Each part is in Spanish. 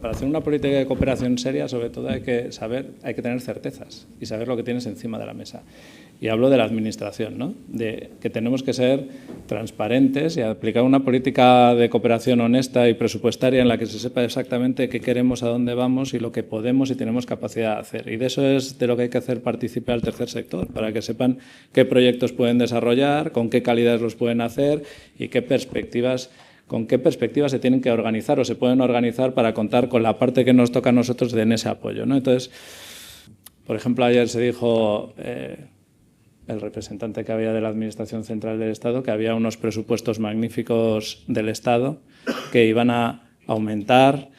Para hacer una política de cooperación seria, sobre todo hay que tener certezas y saber lo que tienes encima de la mesa. Y hablo de la administración, ¿no? De que tenemos que ser transparentes y aplicar una política de cooperación honesta y presupuestaria en la que se sepa exactamente qué queremos, a dónde vamos y lo que podemos y tenemos capacidad de hacer. Y de eso es de lo que hay que hacer partícipe al tercer sector, para que sepan qué proyectos pueden desarrollar, con qué calidad los pueden hacer y con qué perspectivas se tienen que organizar o se pueden organizar para contar con la parte que nos toca a nosotros en ese apoyo, ¿no? Entonces, por ejemplo, ayer se dijo el representante que había de la Administración Central del Estado que había unos presupuestos magníficos del Estado que iban a aumentar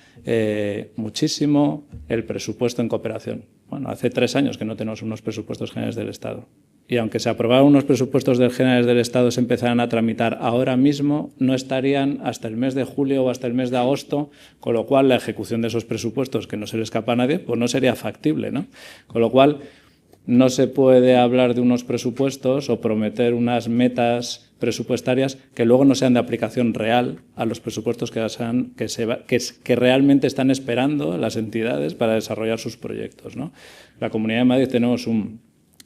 muchísimo el presupuesto en cooperación. Bueno, hace 3 años que no tenemos unos presupuestos generales del Estado. Y aunque se aprobaran unos presupuestos generales del Estado, se empezaran a tramitar ahora mismo, no estarían hasta el mes de julio o hasta el mes de agosto, con lo cual la ejecución de esos presupuestos, que no se le escapa a nadie, pues no sería factible, ¿no? Con lo cual, no se puede hablar de unos presupuestos o prometer unas metas presupuestarias que luego no sean de aplicación real a los presupuestos que realmente están esperando las entidades para desarrollar sus proyectos, ¿no? La Comunidad de Madrid tenemos un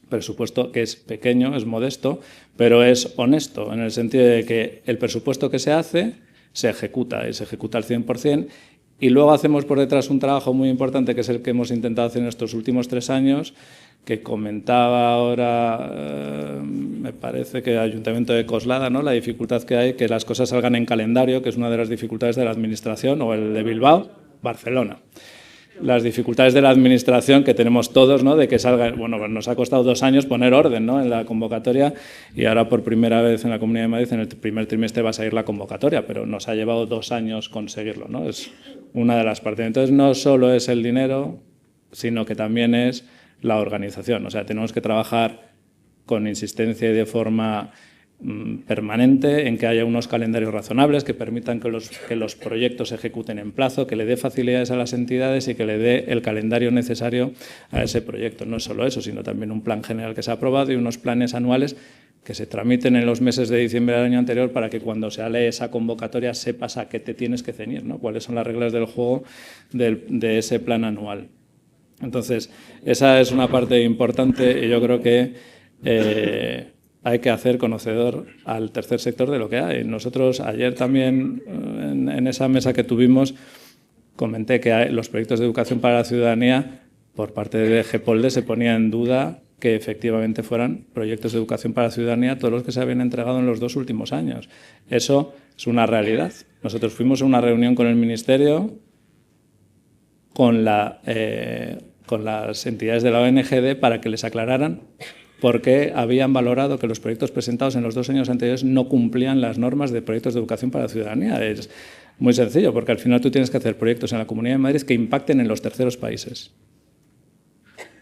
presupuesto que es pequeño, es modesto, pero es honesto, en el sentido de que el presupuesto que se hace se ejecuta, y se ejecuta al 100%, y luego hacemos por detrás un trabajo muy importante, que es el que hemos intentado hacer en estos últimos 3 años, que comentaba ahora, me parece que el Ayuntamiento de Coslada, ¿no? La dificultad que hay, que las cosas salgan en calendario, que es una de las dificultades de la Administración, o el de Bilbao, Barcelona. Las dificultades de la Administración que tenemos todos, ¿no? De que salga, bueno, pues nos ha costado 2 años poner orden, ¿no? En la convocatoria, y ahora por primera vez en la Comunidad de Madrid en el primer trimestre va a salir la convocatoria, pero nos ha llevado 2 años conseguirlo, ¿no? Es una de las partes. Entonces no solo es el dinero, sino que también es la organización. O sea, tenemos que trabajar con insistencia y de forma permanente en que haya unos calendarios razonables que permitan que los proyectos se ejecuten en plazo, que le dé facilidades a las entidades y que le dé el calendario necesario a ese proyecto. No es solo eso, sino también un plan general que se ha aprobado y unos planes anuales que se tramiten en los meses de diciembre del año anterior para que cuando se lee esa convocatoria sepas a qué te tienes que ceñir, ¿no? Cuáles son las reglas del juego de ese plan anual. Entonces, esa es una parte importante y yo creo que hay que hacer conocedor al tercer sector de lo que hay. Nosotros ayer también, en esa mesa que tuvimos, comenté que los proyectos de educación para la ciudadanía, por parte de GEPOLDE, se ponía en duda que efectivamente fueran proyectos de educación para la ciudadanía todos los que se habían entregado en los 2 últimos años. Eso es una realidad. Nosotros fuimos a una reunión con el Ministerio, con las entidades de la ONGD, para que les aclararan por qué habían valorado que los proyectos presentados en los 2 años anteriores no cumplían las normas de proyectos de educación para la ciudadanía. Es muy sencillo, porque al final tú tienes que hacer proyectos en la Comunidad de Madrid que impacten en los terceros países.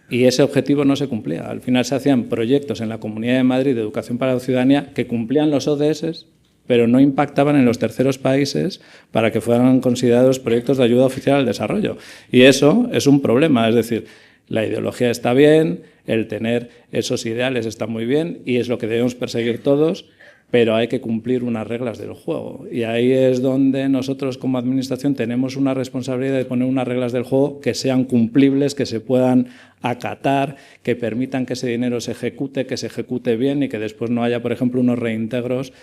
Y ese objetivo no se cumplía. Al final se hacían proyectos en la Comunidad de Madrid de educación para la ciudadanía que cumplían los ODS, pero no impactaban en los terceros países para que fueran considerados proyectos de ayuda oficial al desarrollo. Y eso es un problema, es decir, la ideología está bien, el tener esos ideales está muy bien y es lo que debemos perseguir todos, pero hay que cumplir unas reglas del juego. Y ahí es donde nosotros como Administración tenemos una responsabilidad de poner unas reglas del juego que sean cumplibles, que se puedan acatar, que permitan que ese dinero se ejecute bien y que después no haya, por ejemplo, unos reintegros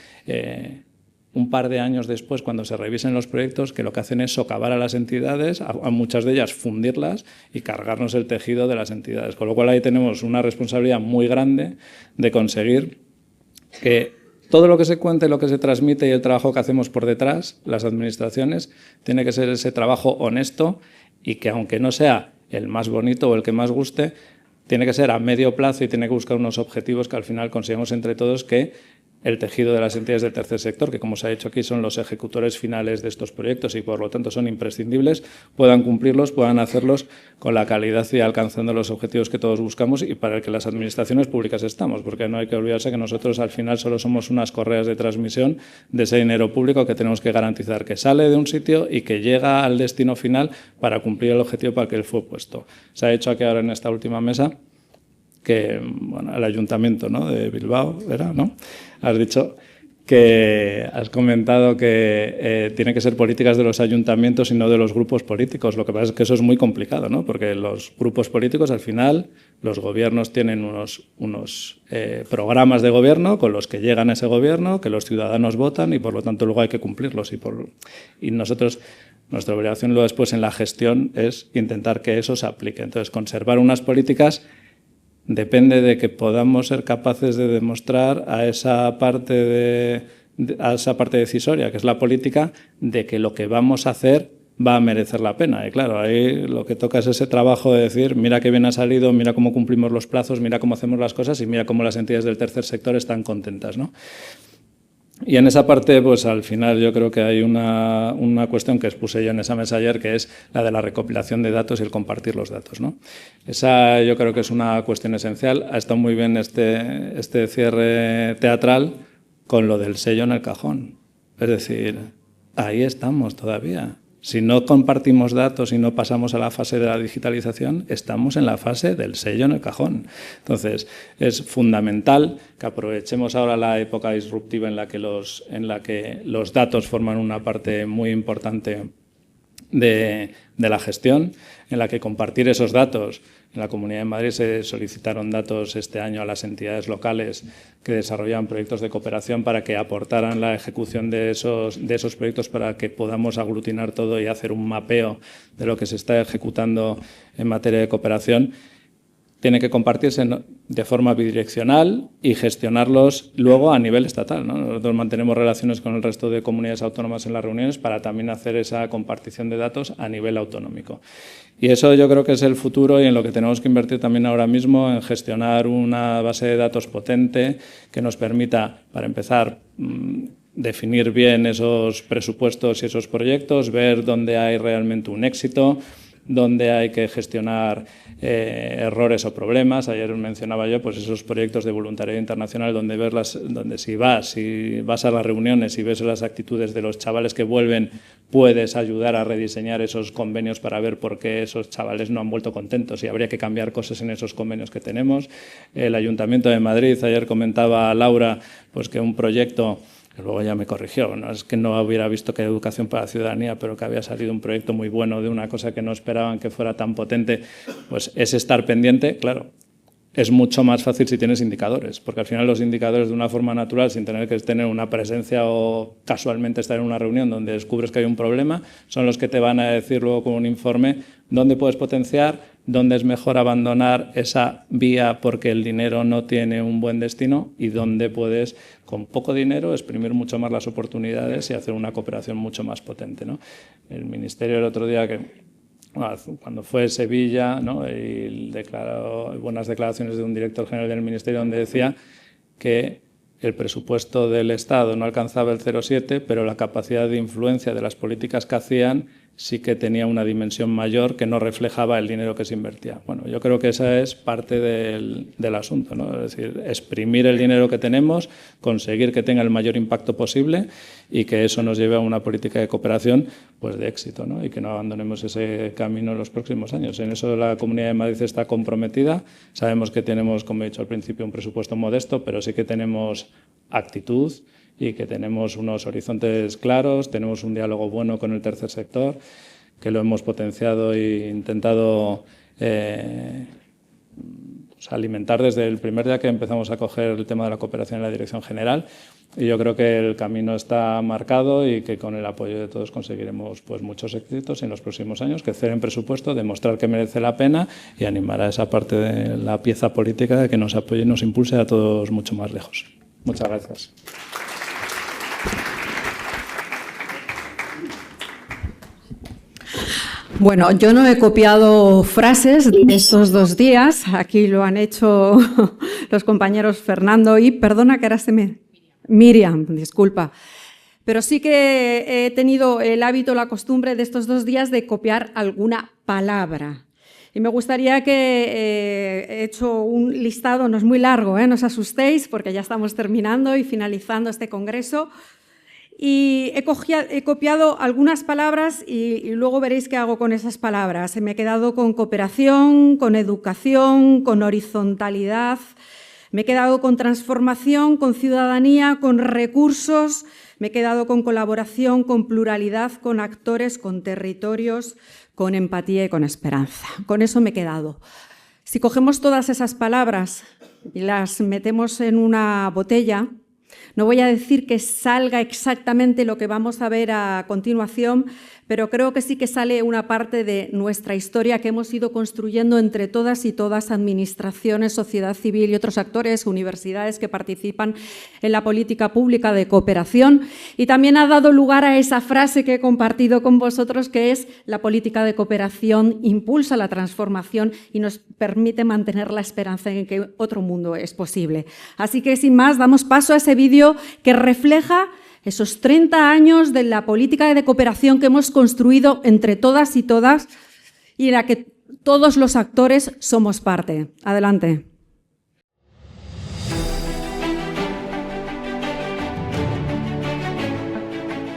un par de años después, cuando se revisen los proyectos, que lo que hacen es socavar a las entidades, a muchas de ellas fundirlas y cargarnos el tejido de las entidades. Con lo cual ahí tenemos una responsabilidad muy grande de conseguir que todo lo que se cuente, lo que se transmite y el trabajo que hacemos por detrás, las administraciones, tiene que ser ese trabajo honesto y que, aunque no sea el más bonito o el que más guste, tiene que ser a medio plazo y tiene que buscar unos objetivos que al final consigamos entre todos que el tejido de las entidades del tercer sector, que como se ha dicho aquí son los ejecutores finales de estos proyectos y por lo tanto son imprescindibles, puedan cumplirlos, puedan hacerlos con la calidad y alcanzando los objetivos que todos buscamos y para el que las administraciones públicas estamos, porque no hay que olvidarse que nosotros al final solo somos unas correas de transmisión de ese dinero público que tenemos que garantizar que sale de un sitio y que llega al destino final para cumplir el objetivo para el que él fue puesto. Se ha hecho aquí ahora en esta última mesa que, bueno, el Ayuntamiento, ¿no?, de Bilbao, ¿era, no? Has dicho que has comentado que tienen que ser políticas de los ayuntamientos y no de los grupos políticos. Lo que pasa es que eso es muy complicado, ¿no? Porque los grupos políticos, al final, los gobiernos tienen unos programas de gobierno con los que llegan a ese gobierno, que los ciudadanos votan y, por lo tanto, luego hay que cumplirlos. Y nosotros, nuestra obligación luego después en la gestión es intentar que eso se aplique. Entonces, conservar unas políticas depende de que podamos ser capaces de demostrar a esa parte decisoria, que es la política, de que lo que vamos a hacer va a merecer la pena. Y claro, ahí lo que toca es ese trabajo de decir, mira qué bien ha salido, mira cómo cumplimos los plazos, mira cómo hacemos las cosas y mira cómo las entidades del tercer sector están contentas, ¿no? Y en esa parte, pues al final yo creo que hay una cuestión que expuse yo en esa mesa ayer, que es la de la recopilación de datos y el compartir los datos, ¿no? Esa yo creo que es una cuestión esencial. Ha estado muy bien este cierre teatral con lo del sello en el cajón. Es decir, ahí estamos todavía. Si no compartimos datos y no pasamos a la fase de la digitalización, estamos en la fase del sello en el cajón. Entonces, es fundamental que aprovechemos ahora la época disruptiva en la que los datos forman una parte muy importante de la gestión, en la que compartir esos datos. En la Comunidad de Madrid se solicitaron datos este año a las entidades locales que desarrollaban proyectos de cooperación para que aportaran la ejecución de esos proyectos para que podamos aglutinar todo y hacer un mapeo de lo que se está ejecutando en materia de cooperación. Tiene que compartirse de forma bidireccional y gestionarlos luego a nivel estatal, ¿no? Nosotros mantenemos relaciones con el resto de comunidades autónomas en las reuniones para también hacer esa compartición de datos a nivel autonómico. Y eso yo creo que es el futuro y en lo que tenemos que invertir también ahora mismo, en gestionar una base de datos potente que nos permita, para empezar, definir bien esos presupuestos y esos proyectos, ver dónde hay realmente un éxito, dónde hay que gestionar errores o problemas. Ayer mencionaba yo pues esos proyectos de voluntariado internacional donde si vas a las reuniones y ves las actitudes de los chavales que vuelven, puedes ayudar a rediseñar esos convenios para ver por qué esos chavales no han vuelto contentos y habría que cambiar cosas en esos convenios que tenemos. El Ayuntamiento de Madrid, ayer comentaba Laura pues que un proyecto, que luego ya me corrigió, no es que no hubiera visto que Educación para la Ciudadanía, pero que había salido un proyecto muy bueno de una cosa que no esperaban que fuera tan potente, pues es estar pendiente. Claro, es mucho más fácil si tienes indicadores, porque al final los indicadores de una forma natural, sin tener que tener una presencia o casualmente estar en una reunión donde descubres que hay un problema, son los que te van a decir luego con un informe dónde puedes potenciar, dónde es mejor abandonar esa vía porque el dinero no tiene un buen destino y dónde puedes, con poco dinero, exprimir mucho más las oportunidades y hacer una cooperación mucho más potente, ¿no? El Ministerio el otro día, cuando fue Sevilla, ¿no?, y declaró buenas declaraciones de un director general del Ministerio donde decía que el presupuesto del Estado no alcanzaba el 0,7, pero la capacidad de influencia de las políticas que hacían sí que tenía una dimensión mayor que no reflejaba el dinero que se invertía. Bueno, yo creo que esa es parte del asunto, ¿no? Es decir, exprimir el dinero que tenemos, conseguir que tenga el mayor impacto posible y que eso nos lleve a una política de cooperación pues de éxito, ¿no? Y que no abandonemos ese camino en los próximos años. En eso la Comunidad de Madrid está comprometida. Sabemos que tenemos, como he dicho al principio, un presupuesto modesto, pero sí que tenemos actitud y que tenemos unos horizontes claros, tenemos un diálogo bueno con el tercer sector, que lo hemos potenciado e intentado alimentar desde el primer día que empezamos a coger el tema de la cooperación en la Dirección General. Y yo creo que el camino está marcado y que con el apoyo de todos conseguiremos pues muchos éxitos en los próximos años, crecer en presupuesto, demostrar que merece la pena y animar a esa parte de la pieza política que nos apoye y nos impulse a todos mucho más lejos. Muchas gracias. Bueno, yo no he copiado frases de estos 2 días. Aquí lo han hecho los compañeros Fernando y, perdona que ahora Miriam, disculpa. Pero sí que he tenido el hábito, la costumbre de estos 2 días de copiar alguna palabra. Y me gustaría que he hecho un listado, no es muy largo, no os asustéis, porque ya estamos terminando y finalizando este congreso. Y he copiado algunas palabras y luego veréis qué hago con esas palabras. Me he quedado con cooperación, con educación, con horizontalidad. Me he quedado con transformación, con ciudadanía, con recursos. Me he quedado con colaboración, con pluralidad, con actores, con territorios, con empatía y con esperanza. Con eso me he quedado. Si cogemos todas esas palabras y las metemos en una botella, no voy a decir que salga exactamente lo que vamos a ver a continuación, pero creo que sí que sale una parte de nuestra historia que hemos ido construyendo entre todas y todas, administraciones, sociedad civil y otros actores, universidades que participan en la política pública de cooperación. Y también ha dado lugar a esa frase que he compartido con vosotros, que es: la política de cooperación impulsa la transformación y nos permite mantener la esperanza en que otro mundo es posible. Así que, sin más, damos paso a ese vídeo que refleja esos 30 años de la política de cooperación que hemos construido entre todas y todas y en la que todos los actores somos parte. Adelante.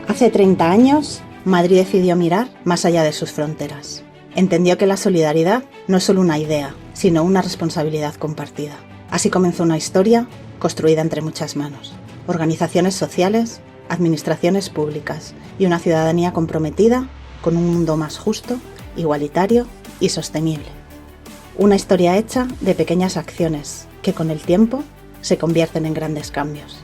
Hace 30 años, Madrid decidió mirar más allá de sus fronteras. Entendió que la solidaridad no es solo una idea, sino una responsabilidad compartida. Así comenzó una historia construida entre muchas manos. Organizaciones sociales, administraciones públicas y una ciudadanía comprometida con un mundo más justo, igualitario y sostenible. Una historia hecha de pequeñas acciones que con el tiempo se convierten en grandes cambios.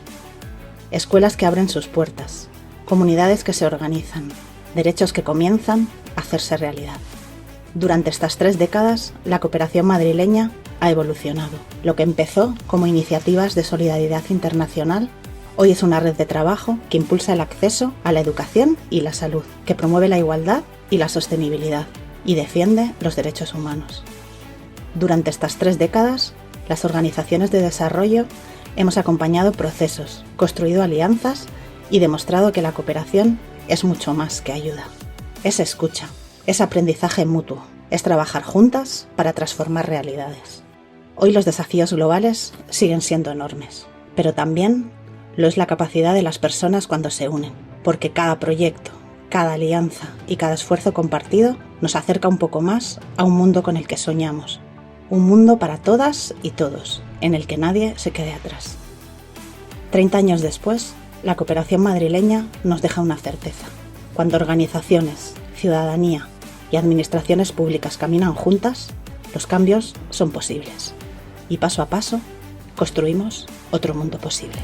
Escuelas que abren sus puertas, comunidades que se organizan, derechos que comienzan a hacerse realidad. Durante estas 3 décadas, la cooperación madrileña ha evolucionado. Lo que empezó como iniciativas de solidaridad internacional hoy es una red de trabajo que impulsa el acceso a la educación y la salud, que promueve la igualdad y la sostenibilidad y defiende los derechos humanos. Durante estas 3 décadas, las organizaciones de desarrollo hemos acompañado procesos, construido alianzas y demostrado que la cooperación es mucho más que ayuda. Es escucha, es aprendizaje mutuo, es trabajar juntas para transformar realidades. Hoy los desafíos globales siguen siendo enormes, pero también lo es la capacidad de las personas cuando se unen, porque cada proyecto, cada alianza y cada esfuerzo compartido nos acerca un poco más a un mundo con el que soñamos, un mundo para todas y todos, en el que nadie se quede atrás. 30 años después, la cooperación madrileña nos deja una certeza. Cuando organizaciones, ciudadanía y administraciones públicas caminan juntas, los cambios son posibles. Y paso a paso, construimos otro mundo posible.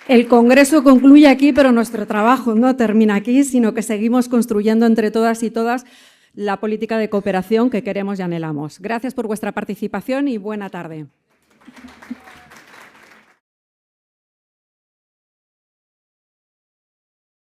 El Congreso concluye aquí, pero nuestro trabajo no termina aquí, sino que seguimos construyendo entre todas y todas la política de cooperación que queremos y anhelamos. Gracias por vuestra participación y buena tarde.